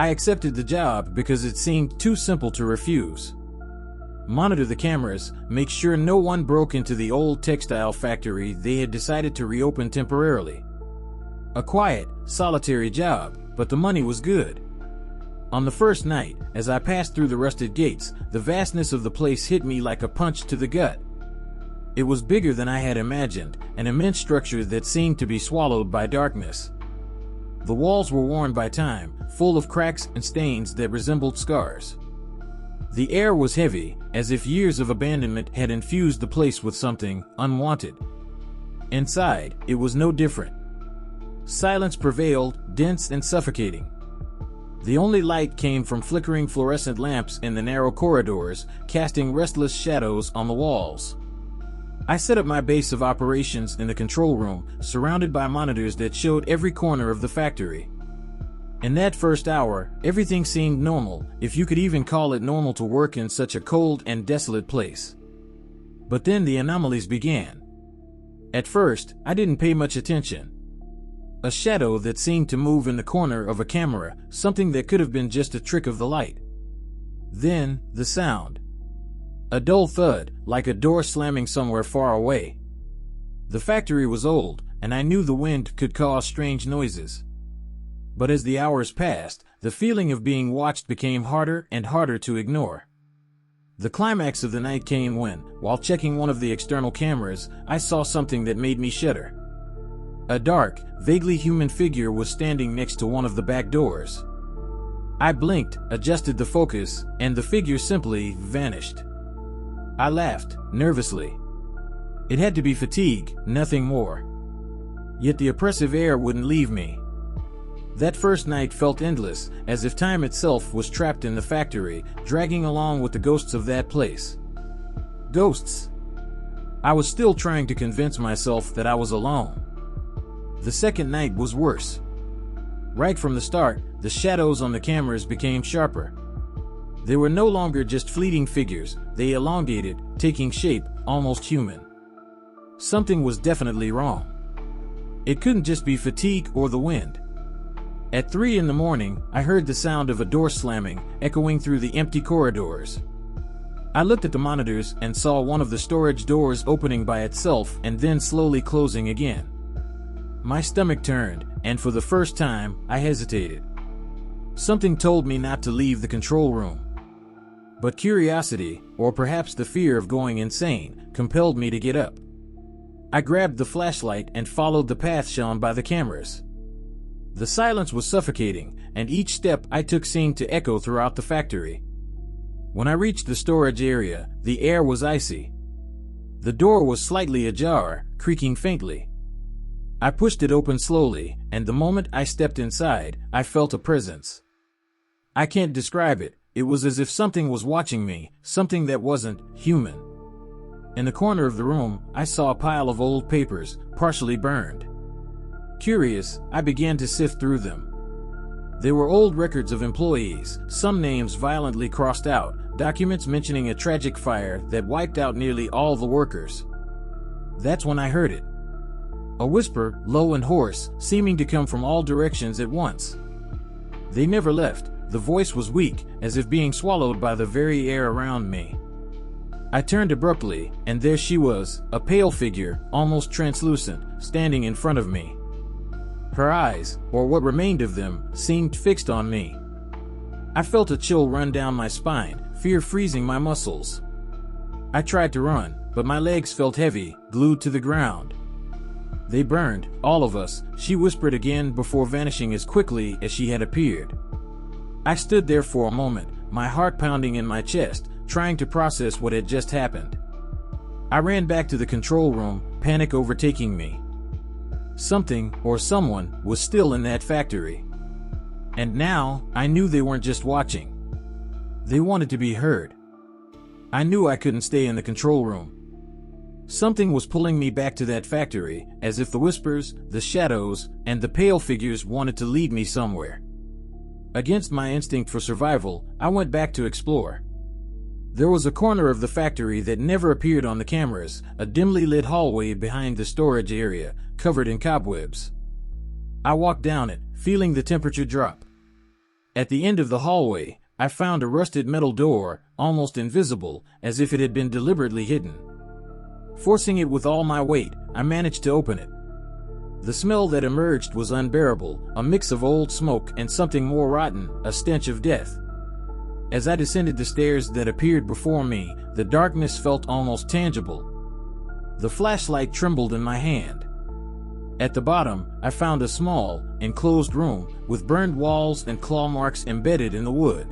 I accepted the job because it seemed too simple to refuse. Monitor the cameras, make sure no one broke into the old textile factory they had decided to reopen temporarily. A quiet, solitary job, but the money was good. On the first night, as I passed through the rusted gates, the vastness of the place hit me like a punch to the gut. It was bigger than I had imagined, an immense structure that seemed to be swallowed by darkness. The walls were worn by time, full of cracks and stains that resembled scars. The air was heavy, as if years of abandonment had infused the place with something unwanted. Inside, it was no different. Silence prevailed, dense and suffocating. The only light came from flickering fluorescent lamps in the narrow corridors, casting restless shadows on the walls. I set up my base of operations in the control room, surrounded by monitors that showed every corner of the factory. In that first hour, everything seemed normal, if you could even call it normal to work in such a cold and desolate place. But then the anomalies began. At first, I didn't pay much attention. A shadow that seemed to move in the corner of a camera, something that could have been just a trick of the light. Then, the sound. A dull thud, like a door slamming somewhere far away. The factory was old, and I knew the wind could cause strange noises. But as the hours passed, the feeling of being watched became harder and harder to ignore. The climax of the night came when, while checking one of the external cameras, I saw something that made me shudder. A dark, vaguely human figure was standing next to one of the back doors. I blinked, adjusted the focus, and the figure simply vanished. I laughed, nervously. It had to be fatigue, nothing more. Yet the oppressive air wouldn't leave me. That first night felt endless, as if time itself was trapped in the factory, dragging along with the ghosts of that place. Ghosts. I was still trying to convince myself that I was alone. The second night was worse. Right from the start, the shadows on the cameras became sharper. They were no longer just fleeting figures, they elongated, taking shape, almost human. Something was definitely wrong. It couldn't just be fatigue or the wind. At 3 in the morning, I heard the sound of a door slamming, echoing through the empty corridors. I looked at the monitors and saw one of the storage doors opening by itself and then slowly closing again. My stomach turned, and for the first time, I hesitated. Something told me not to leave the control room. But curiosity, or perhaps the fear of going insane, compelled me to get up. I grabbed the flashlight and followed the path shown by the cameras. The silence was suffocating, and each step I took seemed to echo throughout the factory. When I reached the storage area, the air was icy. The door was slightly ajar, creaking faintly. I pushed it open slowly, and the moment I stepped inside, I felt a presence. I can't describe it. It was as if something was watching me, something that wasn't human. In the corner of the room, I saw a pile of old papers, partially burned. Curious, I began to sift through them. They were old records of employees, some names violently crossed out, documents mentioning a tragic fire that wiped out nearly all the workers. That's when I heard it. A whisper, low and hoarse, seeming to come from all directions at once. They never left. The voice was weak, as if being swallowed by the very air around me. I turned abruptly, and there she was, a pale figure, almost translucent, standing in front of me. Her eyes, or what remained of them, seemed fixed on me. I felt a chill run down my spine, fear freezing my muscles. I tried to run, but my legs felt heavy, glued to the ground. They burned, all of us, she whispered again before vanishing as quickly as she had appeared. I stood there for a moment, my heart pounding in my chest, trying to process what had just happened. I ran back to the control room, panic overtaking me. Something, or someone, was still in that factory. And now, I knew they weren't just watching. They wanted to be heard. I knew I couldn't stay in the control room. Something was pulling me back to that factory, as if the whispers, the shadows, and the pale figures wanted to lead me somewhere. Against my instinct for survival, I went back to explore. There was a corner of the factory that never appeared on the cameras, a dimly lit hallway behind the storage area, covered in cobwebs. I walked down it, feeling the temperature drop. At the end of the hallway, I found a rusted metal door, almost invisible, as if it had been deliberately hidden. Forcing it with all my weight, I managed to open it. The smell that emerged was unbearable, a mix of old smoke and something more rotten, a stench of death. As I descended the stairs that appeared before me, the darkness felt almost tangible. The flashlight trembled in my hand. At the bottom, I found a small, enclosed room, with burned walls and claw marks embedded in the wood.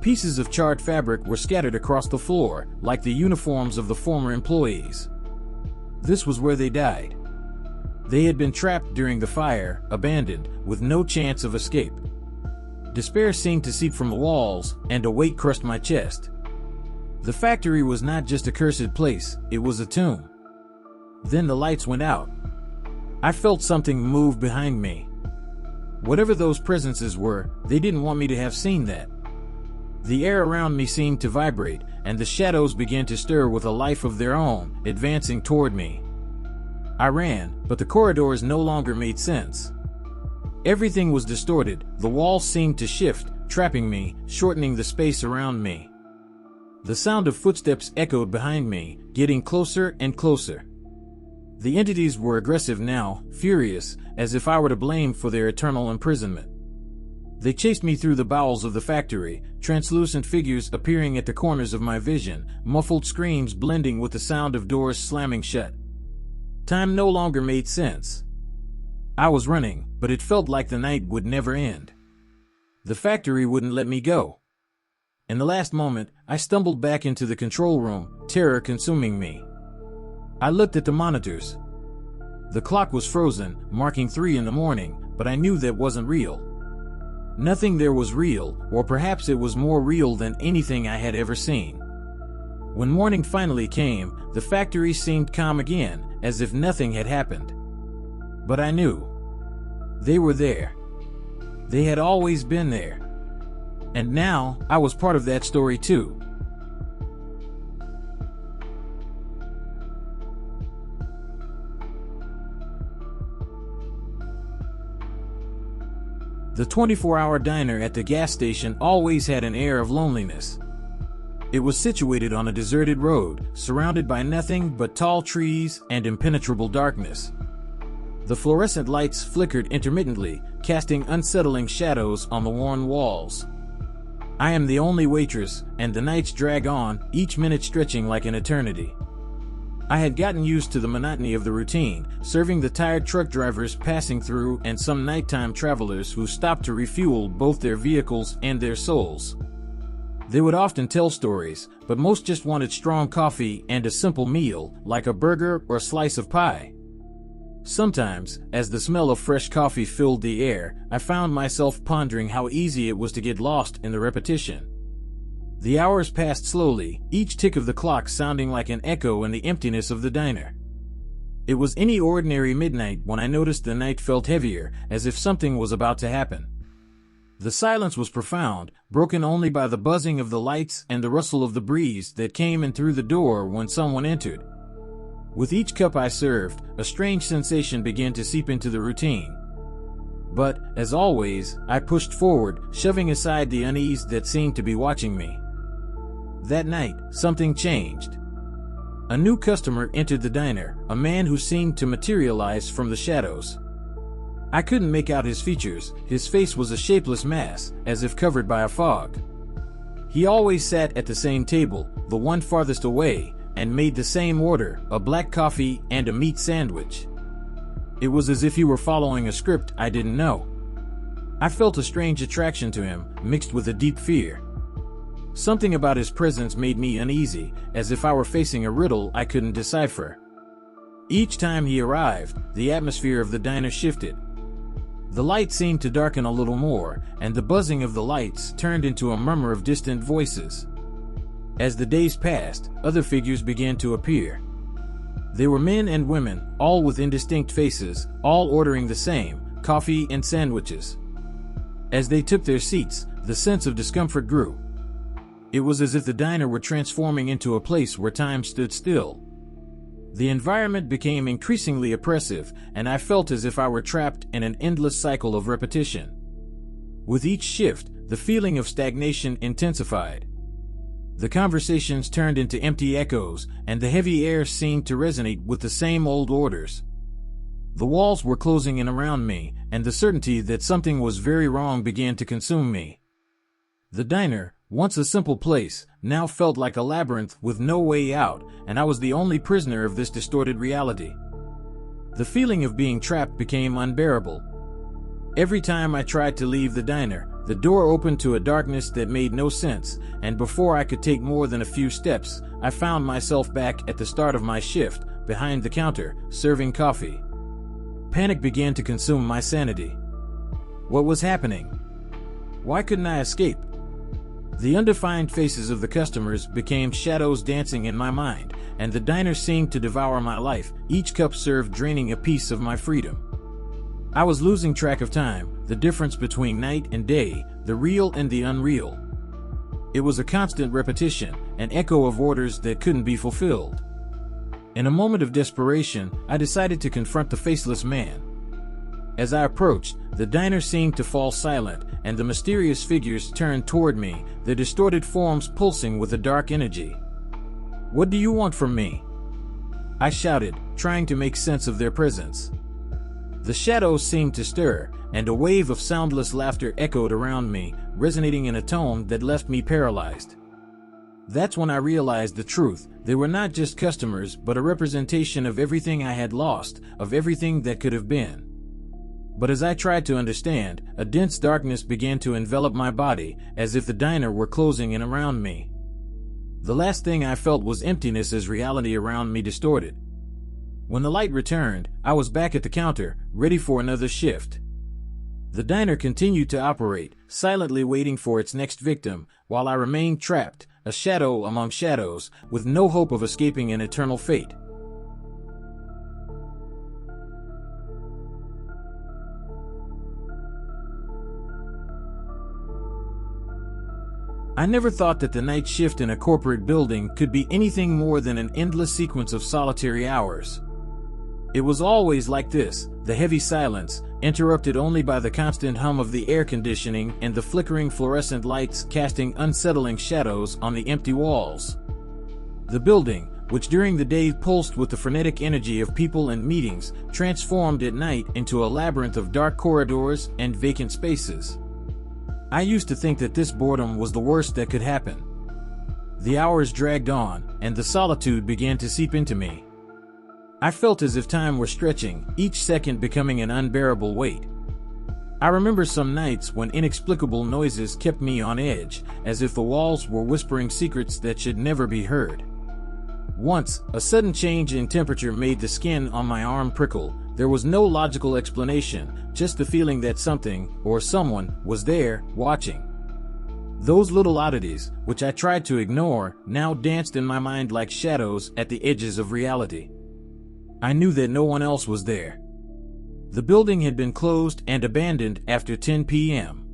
Pieces of charred fabric were scattered across the floor, like the uniforms of the former employees. This was where they died. They had been trapped during the fire, abandoned, with no chance of escape. Despair seemed to seep from the walls, and a weight crushed my chest. The factory was not just a cursed place, it was a tomb. Then the lights went out. I felt something move behind me. Whatever those presences were, they didn't want me to have seen that. The air around me seemed to vibrate, and the shadows began to stir with a life of their own, advancing toward me. I ran, but the corridors no longer made sense. Everything was distorted, the walls seemed to shift, trapping me, shortening the space around me. The sound of footsteps echoed behind me, getting closer and closer. The entities were aggressive now, furious, as if I were to blame for their eternal imprisonment. They chased me through the bowels of the factory, translucent figures appearing at the corners of my vision, muffled screams blending with the sound of doors slamming shut. Time no longer made sense. I was running, but it felt like the night would never end. The factory wouldn't let me go. In the last moment, I stumbled back into the control room, terror consuming me. I looked at the monitors. The clock was frozen, marking 3 in the morning, but I knew that wasn't real. Nothing there was real, or perhaps it was more real than anything I had ever seen. When morning finally came, the factory seemed calm again, as if nothing had happened. But I knew. They were there. They had always been there. And now, I was part of that story too. The 24-hour diner at the gas station always had an air of loneliness. It was situated on a deserted road, surrounded by nothing but tall trees and impenetrable darkness. The fluorescent lights flickered intermittently, casting unsettling shadows on the worn walls. I am the only waitress, and the nights drag on, each minute stretching like an eternity. I had gotten used to the monotony of the routine, serving the tired truck drivers passing through and some nighttime travelers who stopped to refuel both their vehicles and their souls. They would often tell stories, but most just wanted strong coffee and a simple meal, like a burger or slice of pie. Sometimes, as the smell of fresh coffee filled the air, I found myself pondering how easy it was to get lost in the repetition. The hours passed slowly, each tick of the clock sounding like an echo in the emptiness of the diner. It was any ordinary midnight when I noticed the night felt heavier, as if something was about to happen. The silence was profound, broken only by the buzzing of the lights and the rustle of the breeze that came in through the door when someone entered. With each cup I served, a strange sensation began to seep into the routine. But, as always, I pushed forward, shoving aside the unease that seemed to be watching me. That night, something changed. A new customer entered the diner, a man who seemed to materialize from the shadows. I couldn't make out his features, his face was a shapeless mass, as if covered by a fog. He always sat at the same table, the one farthest away, and made the same order, a black coffee and a meat sandwich. It was as if he were following a script I didn't know. I felt a strange attraction to him, mixed with a deep fear. Something about his presence made me uneasy, as if I were facing a riddle I couldn't decipher. Each time he arrived, the atmosphere of the diner shifted. The light seemed to darken a little more, and the buzzing of the lights turned into a murmur of distant voices. As the days passed, other figures began to appear. They were men and women, all with indistinct faces, all ordering the same, coffee and sandwiches. As they took their seats, the sense of discomfort grew. It was as if the diner were transforming into a place where time stood still. The environment became increasingly oppressive, and I felt as if I were trapped in an endless cycle of repetition. With each shift, the feeling of stagnation intensified. The conversations turned into empty echoes, and the heavy air seemed to resonate with the same old orders. The walls were closing in around me, and the certainty that something was very wrong began to consume me. The diner, once a simple place, now felt like a labyrinth with no way out, and I was the only prisoner of this distorted reality. The feeling of being trapped became unbearable. Every time I tried to leave the diner, the door opened to a darkness that made no sense, and before I could take more than a few steps, I found myself back at the start of my shift, behind the counter, serving coffee. Panic began to consume my sanity. What was happening? Why couldn't I escape? The undefined faces of the customers became shadows dancing in my mind, and the diner seemed to devour my life, each cup served draining a piece of my freedom. I was losing track of time, the difference between night and day, the real and the unreal. It was a constant repetition, an echo of orders that couldn't be fulfilled. In a moment of desperation, I decided to confront the faceless man. As I approached, the diner seemed to fall silent, and the mysterious figures turned toward me, their distorted forms pulsing with a dark energy. "What do you want from me?" I shouted, trying to make sense of their presence. The shadows seemed to stir, and a wave of soundless laughter echoed around me, resonating in a tone that left me paralyzed. That's when I realized the truth. They were not just customers, but a representation of everything I had lost, of everything that could have been. But as I tried to understand, a dense darkness began to envelop my body, as if the diner were closing in around me. The last thing I felt was emptiness as reality around me distorted. When the light returned, I was back at the counter, ready for another shift. The diner continued to operate, silently waiting for its next victim, while I remained trapped, a shadow among shadows, with no hope of escaping an eternal fate. I never thought that the night shift in a corporate building could be anything more than an endless sequence of solitary hours. It was always like this, the heavy silence, interrupted only by the constant hum of the air conditioning and the flickering fluorescent lights casting unsettling shadows on the empty walls. The building, which during the day pulsed with the frenetic energy of people and meetings, transformed at night into a labyrinth of dark corridors and vacant spaces. I used to think that this boredom was the worst that could happen. The hours dragged on, and the solitude began to seep into me. I felt as if time were stretching, each second becoming an unbearable weight. I remember some nights when inexplicable noises kept me on edge, as if the walls were whispering secrets that should never be heard. Once, a sudden change in temperature made the skin on my arm prickle. There was no logical explanation, just the feeling that something, or someone, was there, watching. Those little oddities, which I tried to ignore, now danced in my mind like shadows at the edges of reality. I knew that no one else was there. The building had been closed and abandoned after 10 p.m.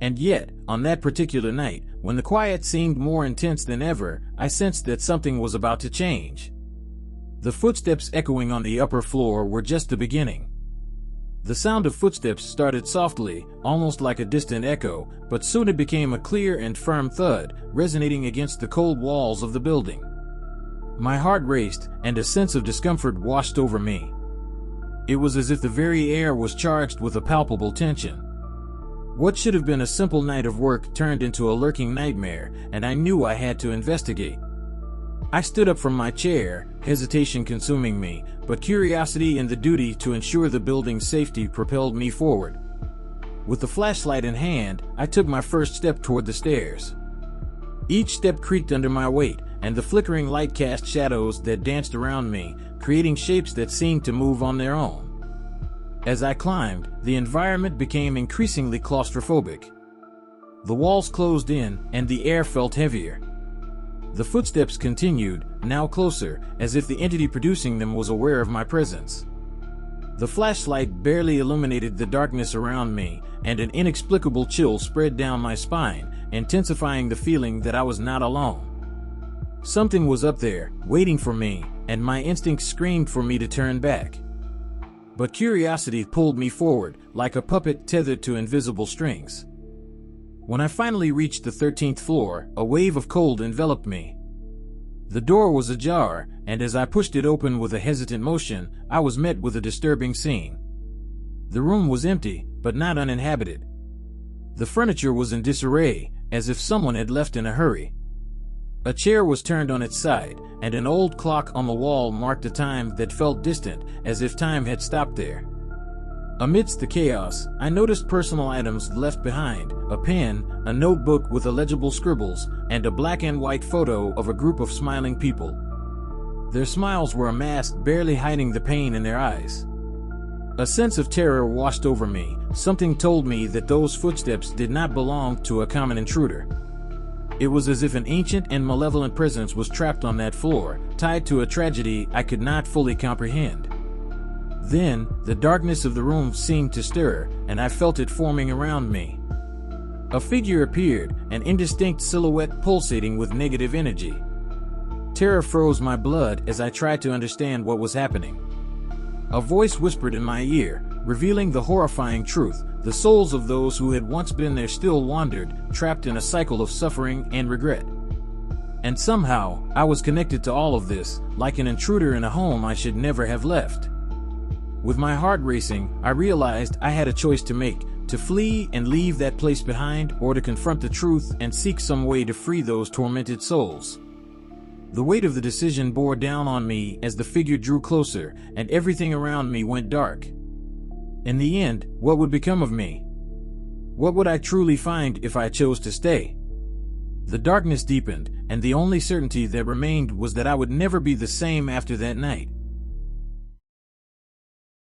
And yet, on that particular night, when the quiet seemed more intense than ever, I sensed that something was about to change. The footsteps echoing on the upper floor were just the beginning. The sound of footsteps started softly, almost like a distant echo, but soon it became a clear and firm thud, resonating against the cold walls of the building. My heart raced, and a sense of discomfort washed over me. It was as if the very air was charged with a palpable tension. What should have been a simple night of work turned into a lurking nightmare, and I knew I had to investigate. I stood up from my chair, hesitation consuming me, but curiosity and the duty to ensure the building's safety propelled me forward. With the flashlight in hand, I took my first step toward the stairs. Each step creaked under my weight, and the flickering light cast shadows that danced around me, creating shapes that seemed to move on their own. As I climbed, the environment became increasingly claustrophobic. The walls closed in, and the air felt heavier. The footsteps continued, now closer, as if the entity producing them was aware of my presence. The flashlight barely illuminated the darkness around me, and an inexplicable chill spread down my spine, intensifying the feeling that I was not alone. Something was up there, waiting for me, and my instincts screamed for me to turn back. But curiosity pulled me forward, like a puppet tethered to invisible strings. When I finally reached the 13th floor, a wave of cold enveloped me. The door was ajar, and as I pushed it open with a hesitant motion, I was met with a disturbing scene. The room was empty, but not uninhabited. The furniture was in disarray, as if someone had left in a hurry. A chair was turned on its side, and an old clock on the wall marked a time that felt distant, as if time had stopped there. Amidst the chaos, I noticed personal items left behind: a pen, a notebook with illegible scribbles, and a black and white photo of a group of smiling people. Their smiles were a mask barely hiding the pain in their eyes. A sense of terror washed over me. Something told me that those footsteps did not belong to a common intruder. It was as if an ancient and malevolent presence was trapped on that floor, tied to a tragedy I could not fully comprehend. Then, the darkness of the room seemed to stir, and I felt it forming around me. A figure appeared, an indistinct silhouette pulsating with negative energy. Terror froze my blood as I tried to understand what was happening. A voice whispered in my ear, revealing the horrifying truth: the souls of those who had once been there still wandered, trapped in a cycle of suffering and regret. And somehow, I was connected to all of this, like an intruder in a home I should never have left. With my heart racing, I realized I had a choice to make: to flee and leave that place behind, or to confront the truth and seek some way to free those tormented souls. The weight of the decision bore down on me as the figure drew closer, and everything around me went dark. In the end, what would become of me? What would I truly find if I chose to stay? The darkness deepened, and the only certainty that remained was that I would never be the same after that night.